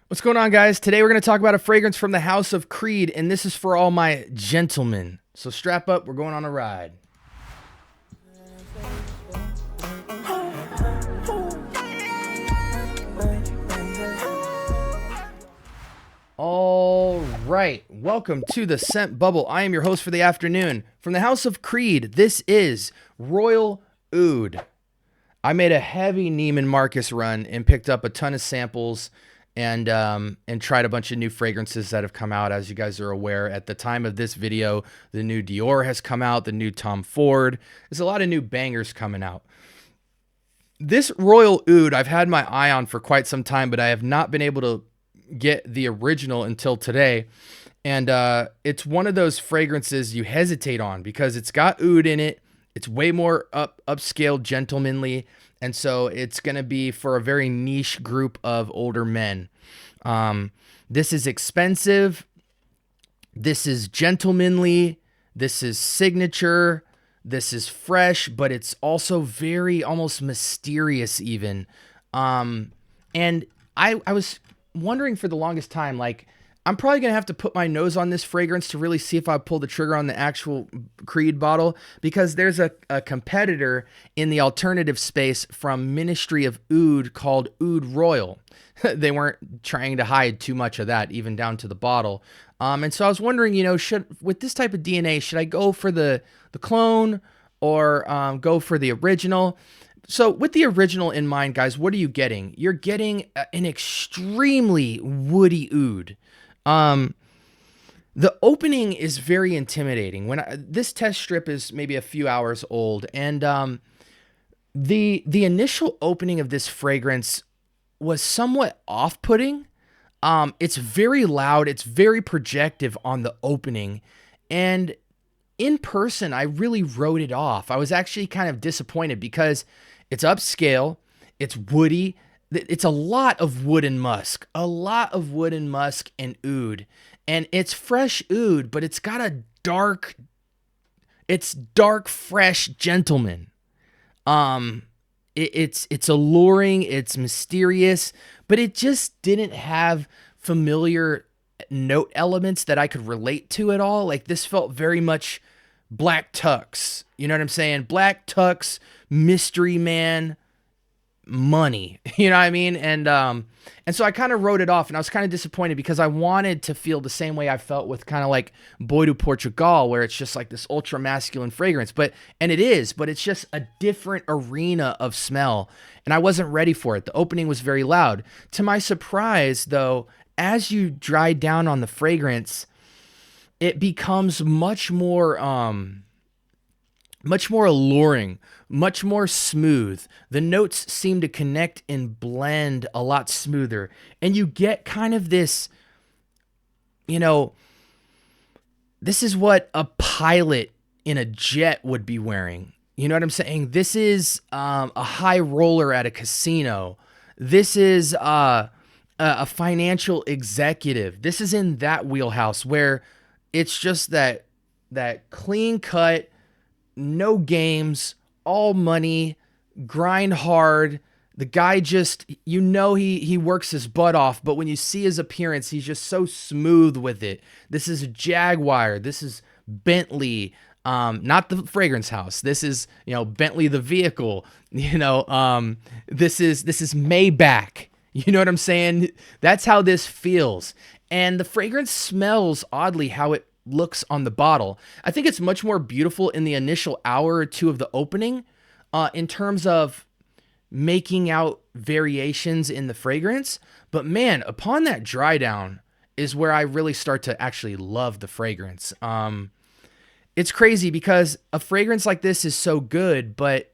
What's going on, guys? Today we're going to talk about a fragrance from the House of Creed, and this is for all my gentlemen. So strap up, we're going on a ride. All right, welcome to the Scent Bubble. I am your host for the afternoon. From the House of Creed, this is Royal Oud. I made a heavy Neiman Marcus run and picked up a ton of samples and tried a bunch of new fragrances that have come out. As you guys are aware, at the time of this video, the new Dior has come out, the new Tom Ford. There's a lot of new bangers coming out. This Royal Oud I've had my eye on for quite some time, but I have not been able to get the original until today. And it's one of those fragrances you hesitate on because it's got oud in it. It's way more upscale, gentlemanly. And so it's going to be for a very niche group of older men. This is expensive. This is gentlemanly. This is signature. This is fresh, but it's also very almost mysterious even. And I was wondering for the longest time, like, I'm probably going to have to put my nose on this fragrance to really see if I pull the trigger on the actual Creed bottle, because there's a competitor in the alternative space from Ministry of Oud called Oud Royal. They weren't trying to hide too much of that, even down to the bottle. And so I was wondering, with this type of DNA, should I go for the clone or go for the original? So with the original in mind, guys, what are you getting? You're getting an extremely woody oud. The opening is very intimidating. This test strip is maybe a few hours old, and the initial opening of this fragrance was somewhat off-putting. It's very loud. It's very projective on the opening, and in person, I really wrote it off. I was actually kind of disappointed because it's upscale, it's woody, it's a lot of wood and musk, and oud. And it's fresh oud, but it's got a dark, fresh gentleman. It's alluring, it's mysterious, but it just didn't have familiar note elements that I could relate to at all. Like, this felt very much Black Tux. You know what I'm saying? Black Tux, mystery man, money. You know what I mean? And so I kind of wrote it off, and I was kind of disappointed because I wanted to feel the same way I felt with kind of like Boy de Portugal, where it's just like this ultra masculine fragrance. And it is, but it's just a different arena of smell, and I wasn't ready for it. The opening was very loud. To my surprise, though, as you dry down on the fragrance, it becomes much more alluring, much more smooth. The notes seem to connect and blend a lot smoother. And you get kind of this, this is what a pilot in a jet would be wearing. You know what I'm saying? This is a high roller at a casino. This is a financial executive. This is in that wheelhouse where it's just that clean cut, no games, all money, grind hard. The guy just, he works his butt off, but when you see his appearance, he's just so smooth with it. This is Jaguar. This is Bentley, not the fragrance house. This is, Bentley the vehicle. This is Maybach. You know what I'm saying? That's how this feels. And the fragrance smells oddly how it looks on the bottle. I think it's much more beautiful in the initial hour or two of the opening in terms of making out variations in the fragrance. But man, upon that dry down is where I really start to actually love the fragrance. It's crazy because a fragrance like this is so good, but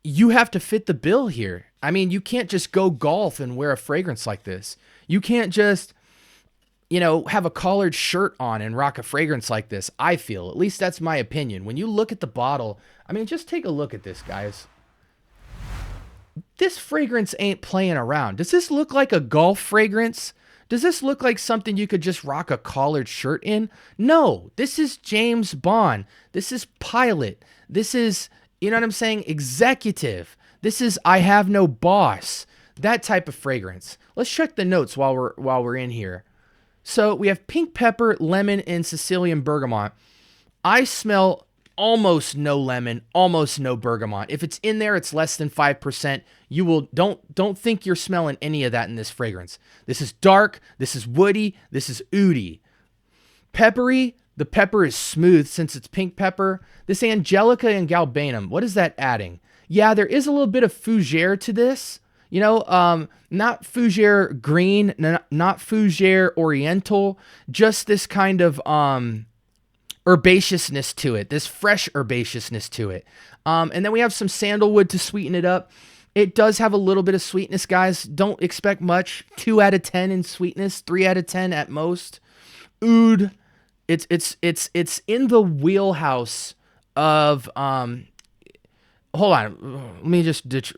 you have to fit the bill here. I mean, you can't just go golf and wear a fragrance like this. You can't just, have a collared shirt on and rock a fragrance like this, I feel. At least that's my opinion. When you look at the bottle, I mean, just take a look at this, guys. This fragrance ain't playing around. Does this look like a golf fragrance? Does this look like something you could just rock a collared shirt in? No, this is James Bond. This is pilot. This is, executive. This is I have no boss. that type of fragrance. Let's check the notes while we're in here. So we have pink pepper, lemon, and Sicilian bergamot. I smell almost no lemon, almost no bergamot. If it's in there, it's less than 5%. You will don't think you're smelling any of that in this fragrance. This is dark, this is woody, this is oody. Peppery, the pepper is smooth since it's pink pepper. This angelica and galbanum, what is that adding? Yeah, there is a little bit of fougere to this. You know, not fougere green, not fougere oriental, just this kind of herbaceousness to it, this fresh herbaceousness to it. And then we have some sandalwood to sweeten it up. It does have a little bit of sweetness, guys. Don't expect much. 2 out of 10 in sweetness, 3 out of 10 at most. Oud, it's in the wheelhouse of hold on, let me just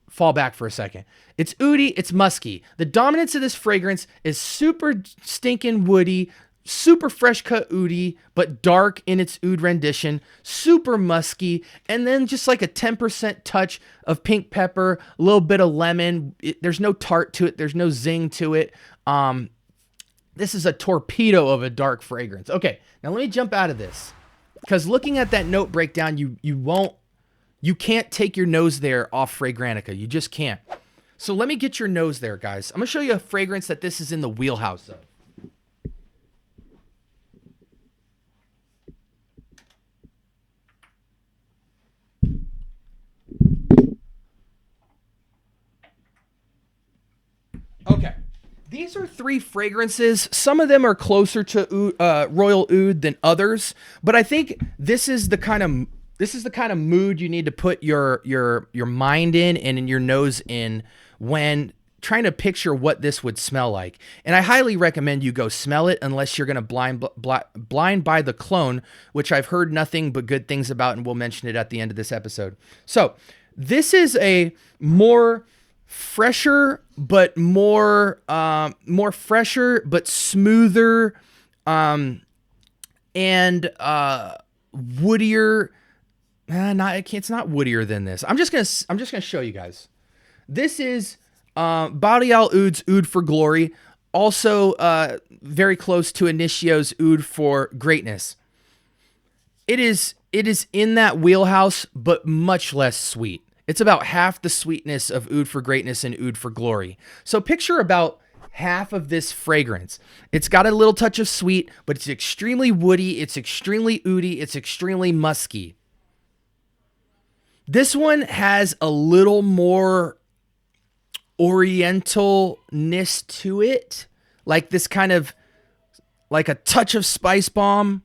fall back for a second. It's oody, it's musky. The dominance of this fragrance is super stinking woody, super fresh cut oody, but dark in its oud rendition, super musky, and then just like a 10% touch of pink pepper, a little bit of lemon. There's no tart to it, there's no zing to it. This is a torpedo of a dark fragrance. Okay, now let me jump out of this, because looking at that note breakdown, you can't take your nose there off Fragrantica. You just can't. So let me get your nose there, guys. I'm gonna show you a fragrance that this is in the wheelhouse of. Okay, these are 3 fragrances. Some of them are closer to Royal Oud than others, but I think this is the kind of mood you need to put your mind in and in your nose in when trying to picture what this would smell like. And I highly recommend you go smell it unless you're going to blind buy the clone, which I've heard nothing but good things about, and we'll mention it at the end of this episode. So this is a more fresher, but more fresher, but smoother, and woodier. It's not woodier than this. I'm just gonna show you guys. This is Boreal Oud's Oud for Glory, also very close to Initio's Oud for Greatness. It is in that wheelhouse, but much less sweet. It's about half the sweetness of Oud for Greatness and Oud for Glory. So picture about half of this fragrance. It's got a little touch of sweet, but it's extremely woody, it's extremely oody, it's extremely musky. This one has a little more orientalness to it, like this kind of, like a touch of spice bomb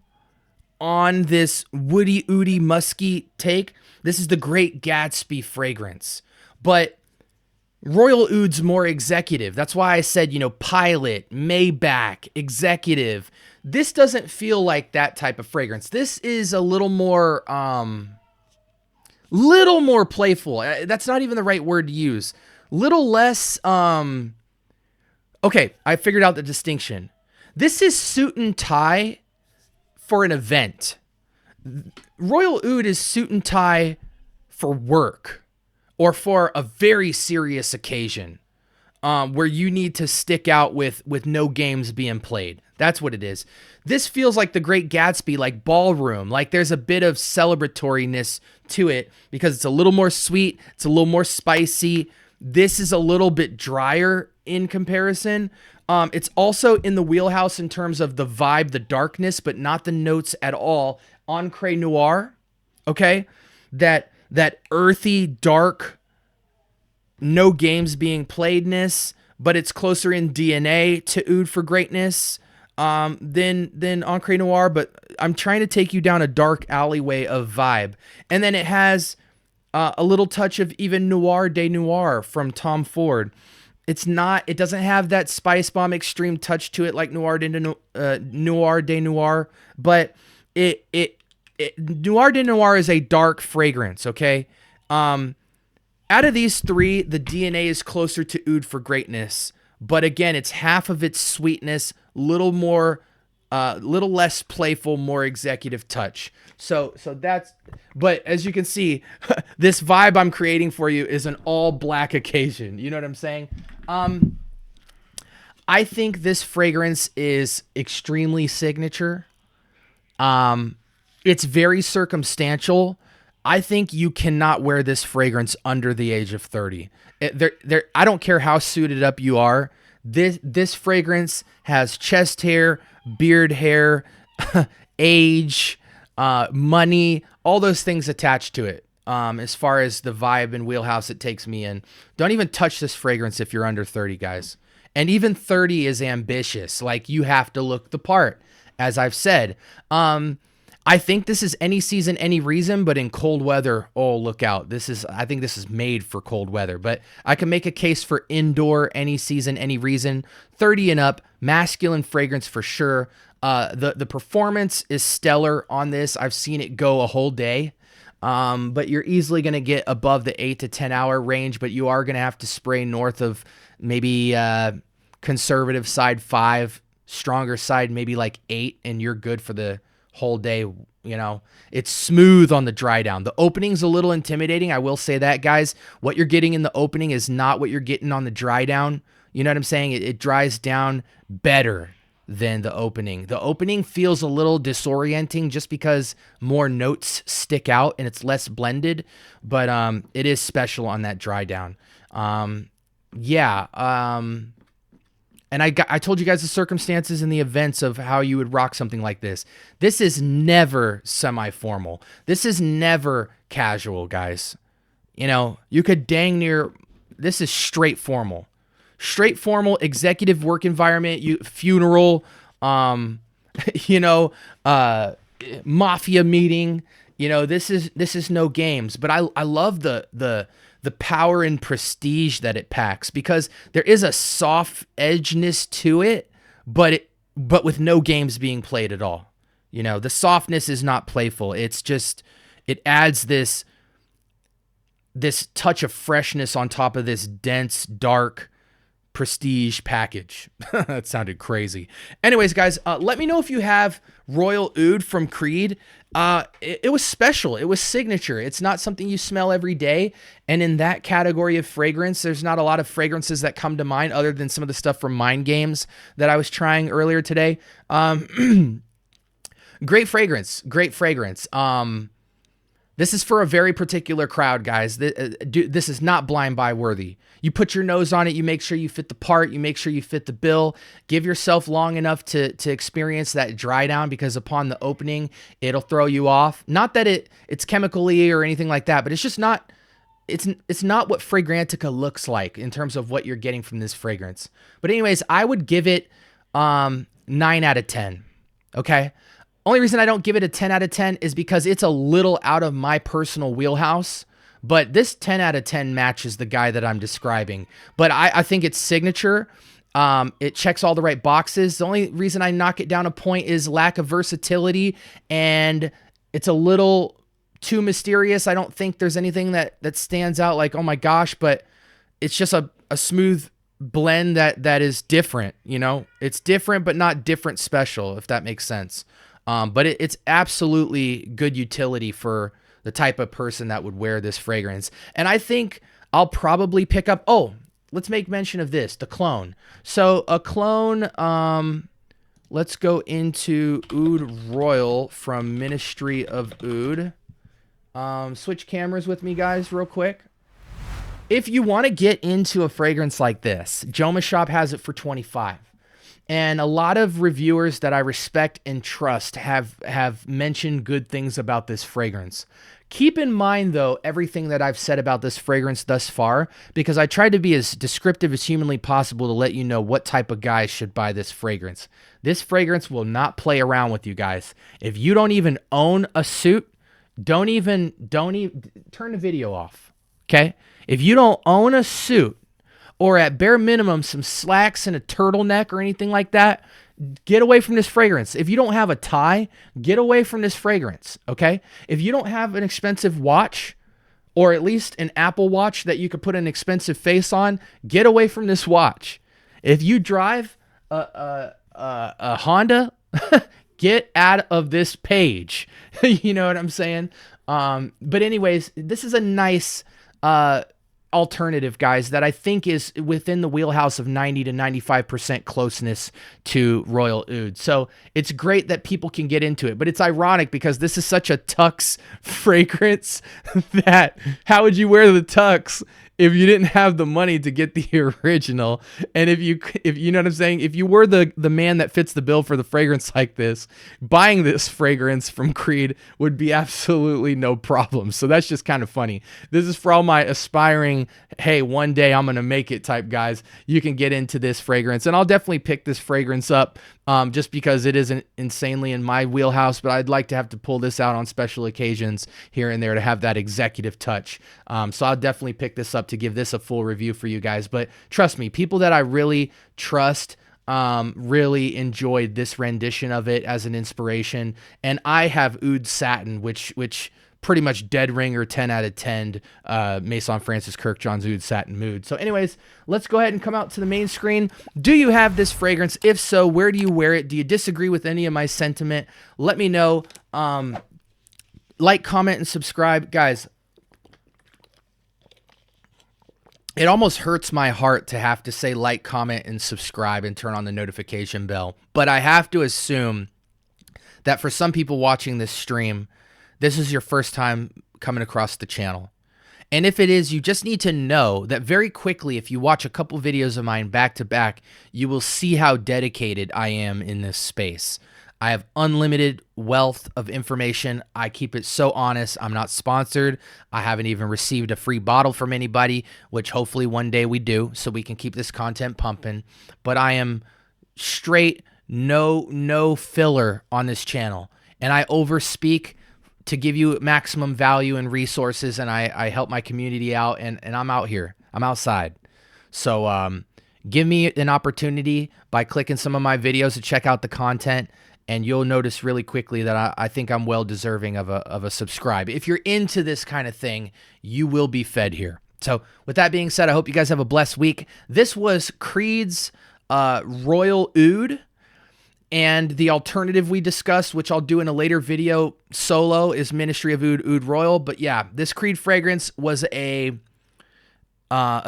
on this woody, oody, musky take. This is the Great Gatsby fragrance, but Royal Oud's more executive. That's why I said, Pilot, Maybach, executive. This doesn't feel like that type of fragrance. This is a little more playful. That's not even the right word to use. Little less, okay, I figured out the distinction. This is suit and tie for an event. Royal Oud is suit and tie for work or for a very serious occasion, where you need to stick out with no games being played. That's what it is. This feels like the Great Gatsby, like ballroom. Like there's a bit of celebratoriness to it because it's a little more sweet. It's a little more spicy. This is a little bit drier in comparison. It's also in the wheelhouse in terms of the vibe, the darkness, but not the notes at all. Encre Noir, okay? That earthy, dark, no games being playedness, but it's closer in DNA to Oud for Greatness than Encre Noir, but I'm trying to take you down a dark alleyway of vibe. And then it has a little touch of even Noir de Noir from Tom Ford. It doesn't have that spice bomb extreme touch to it like Noir de Noir, but Noir de Noir is a dark fragrance, okay? Out of these 3, the DNA is closer to Oud for Greatness, but again, it's half of its sweetness, little more little less playful, more executive touch. So that's, but as you can see, this vibe I'm creating for you is an all black occasion. You know what I'm saying? I think this fragrance is extremely signature. It's very circumstantial. I think you cannot wear this fragrance under the age of 30. I don't care how suited up you are. This fragrance has chest hair, beard hair, age, money, all those things attached to it. As far as the vibe and wheelhouse it takes me in. Don't even touch this fragrance if you're under 30, guys. And even 30 is ambitious. Like, you have to look the part, as I've said. I think this is any season, any reason, but in cold weather, oh, look out. I think this is made for cold weather, but I can make a case for indoor, any season, any reason. 30 and up, masculine fragrance for sure. The performance is stellar on this. I've seen it go a whole day. But you're easily going to get above the 8 to 10 hour range, but you are going to have to spray north of maybe conservative side 5, stronger side maybe like 8, and you're good for the whole day. You know, it's smooth on the dry down. The opening's a little intimidating. I will say that, guys. What you're getting in the opening is not what you're getting on the dry down. You know what I'm saying? It dries down better than the opening. The opening feels a little disorienting just because more notes stick out and it's less blended, but it is special on that dry down. And I told you guys the circumstances and the events of how you would rock something like this. This is never semi-formal. This is never casual, guys. You know, you could dang near, this is straight formal. Straight formal, executive work environment, funeral, mafia meeting. You know, this is no games. But I love the power and prestige that it packs, because there is a soft edgeness to it, but with no games being played at all. You know, the softness is not playful. It's just, it adds this touch of freshness on top of this dense, dark prestige package. That sounded crazy. Anyways, guys, let me know if you have Royal Oud from Creed. It was special. It was signature. It's not something you smell every day. And in that category of fragrance, there's not a lot of fragrances that come to mind other than some of the stuff from Mind Games that I was trying earlier today. Great fragrance. Great fragrance. This is for a very particular crowd, guys. This is not blind buy worthy. You put your nose on it. You make sure you fit the part. You make sure you fit the bill. Give yourself long enough to experience that dry down, because upon the opening, it'll throw you off. Not that it's chemically or anything like that, but it's just not. It's not what Fragrantica looks like in terms of what you're getting from this fragrance. But anyways, I would give it 9 out of 10. Okay. Only reason I don't give it a 10 out of 10 is because it's a little out of my personal wheelhouse, but this 10 out of 10 matches the guy that I'm describing. But I think it's signature. It checks all the right boxes. The only reason I knock it down a point is lack of versatility, and it's a little too mysterious. I don't think there's anything that stands out like, oh my gosh, but it's just a smooth blend that is different. You know, it's different, but not different special, if that makes sense. But it's absolutely good utility for the type of person that would wear this fragrance. And I think I'll probably pick up, let's make mention of this, the clone. So a clone, let's go into Oud Royal from Ministry of Oud. Switch cameras with me, guys, real quick. If you want to get into a fragrance like this, Joma Shop has it for $25. And a lot of reviewers that I respect and trust have mentioned good things about this fragrance. Keep in mind, though, everything that I've said about this fragrance thus far, because I tried to be as descriptive as humanly possible to let you know what type of guys should buy this fragrance. This fragrance will not play around with you guys. If you don't even own a suit, don't even turn the video off, okay? If you don't own a suit, or at bare minimum, some slacks and a turtleneck or anything like that, get away from this fragrance. If you don't have a tie, get away from this fragrance, okay? If you don't have an expensive watch, or at least an Apple Watch that you could put an expensive face on, get away from this watch. If you drive a Honda Get out of this page. You know what I'm saying? But anyways, this is a nice alternative, guys, that I think is within the wheelhouse of 90 to 95% closeness to Royal Oud. So it's great that people can get into it, but it's ironic because this is such a tux fragrance that how would you wear the tux if you didn't have the money to get the original? And if you know what I'm saying, if you were the man that fits the bill for the fragrance like this, buying this fragrance from Creed would be absolutely no problem. So that's just kind of funny. This is for all my aspiring, hey, one day I'm gonna make it type guys. You can get into this fragrance, and I'll definitely pick this fragrance up just because it isn't insanely in my wheelhouse, but I'd like to have to pull this out on special occasions here and there to have that executive touch. So I'll definitely pick this up to give this a full review for you guys. But trust me, people that I really trust really enjoyed this rendition of it as an inspiration. And I have Oud Satin, which pretty much dead ringer 10 out of 10 Maison Francis Kirkjohn's Oud Satin Mood. So anyways, let's go ahead and come out to the main screen. Do you have this fragrance? If so, where do you wear it? Do you disagree with any of my sentiment? Let me know. Like, comment, and subscribe. Guys, it almost hurts my heart to have to say like, comment, and subscribe and turn on the notification bell. But I have to assume that for some people watching this stream, this is your first time coming across the channel. And if it is, you just need to know that very quickly, if you watch a couple videos of mine back to back, you will see how dedicated I am in this space. I have unlimited wealth of information. I keep it so honest. I'm not sponsored. I haven't even received a free bottle from anybody, which hopefully one day we do, so we can keep this content pumping. But I am straight, no filler on this channel. And I overspeak to give you maximum value and resources, and I help my community out, and I'm out here. I'm outside. So give me an opportunity by clicking some of my videos to check out the content, and you'll notice really quickly that I think I'm well deserving of a subscribe. If you're into this kind of thing, you will be fed here. So with that being said, I hope you guys have a blessed week. This was Creed's Royal Oud. And the alternative we discussed, which I'll do in a later video solo, is Ministry of Oud Royal. But yeah, this Creed fragrance was a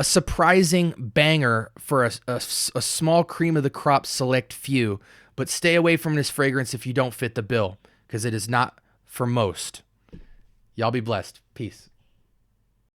surprising banger for a small cream of the crop select few. But stay away from this fragrance if you don't fit the bill, because it is not for most. Y'all be blessed. Peace.